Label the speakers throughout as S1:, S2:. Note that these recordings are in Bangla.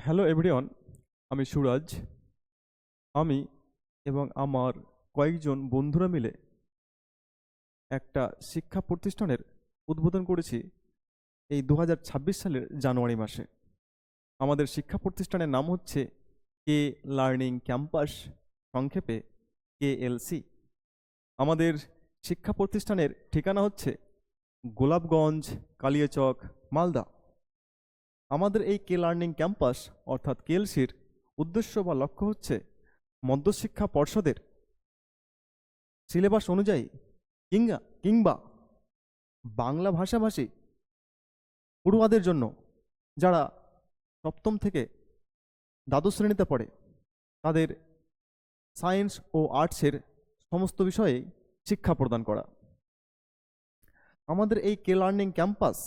S1: হ্যালো এভরিওয়ান, আমি সুরাজ। আমি এবং আমার কয়েকজন বন্ধুরা মিলে একটা শিক্ষা প্রতিষ্ঠানের উদ্বোধন করেছি এই 2026 সালের জানুয়ারি মাসে। আমাদের শিক্ষা প্রতিষ্ঠানের নাম হচ্ছে কে লার্নিং ক্যাম্পাস, সংক্ষেপে KLC। আমাদের শিক্ষা প্রতিষ্ঠানের ঠিকানা হচ্ছে গোলাপগঞ্জ, কালিয়াচক, মালদা। আমাদের এই কে লার্নিং ক্যাম্পাস অর্থাৎ KLCর উদ্দেশ্য বা লক্ষ্য হচ্ছে মধ্যশিক্ষা পর্ষদের সিলেবাস অনুযায়ী কিংবা বাংলা ভাষাভাষী পড়ুয়াদের জন্য যারা সপ্তম থেকে দ্বাদশ শ্রেণীতে পড়ে, তাদের সায়েন্স ও আর্টসের সমস্ত বিষয়ে শিক্ষা প্রদান করা। আমাদের এই K learning campus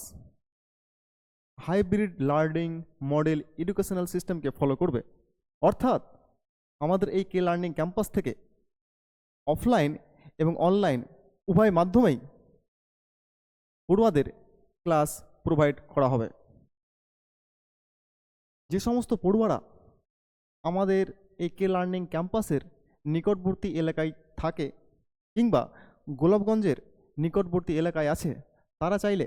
S1: hybrid learning model educational সিস্টেমকে ফলো করবে, অর্থাৎ আমাদের এই কে লার্নিং ক্যাম্পাস থেকে অফলাইন এবং অনলাইন উভয় মাধ্যমেই পড়ুয়াদের ক্লাস প্রোভাইড করা হবে। যে সমস্ত পড়ুয়ারা আমাদের এই কে লার্নিং ক্যাম্পাসের নিকটবর্তী এলাকায় থাকে কিংবা গোলাপগঞ্জের নিকটবর্তী এলাকায় আছে, তারা চাইলে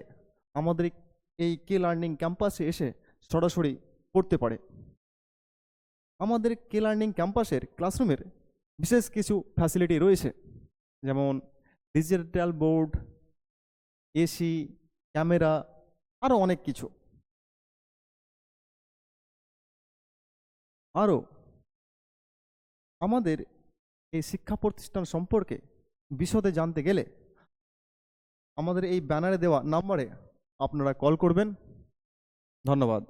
S1: আমাদের এই কে লার্নিং ক্যাম্পাসে এসে সরাসরি পড়তে পারে। আমাদের কে লার্নিং ক্যাম্পাসের ক্লাসরুমের বিশেষ কিছু ফ্যাসিলিটি রয়েছে, যেমন ডিজিটাল বোর্ড, এসি, ক্যামেরা, আরও অনেক কিছু। আরও আমাদের এই শিক্ষা প্রতিষ্ঠান সম্পর্কে বিশদে জানতে গেলে আমাদের এই ব্যানারে দেওয়া নাম্বারে আপনারা কল করবেন। ধন্যবাদ।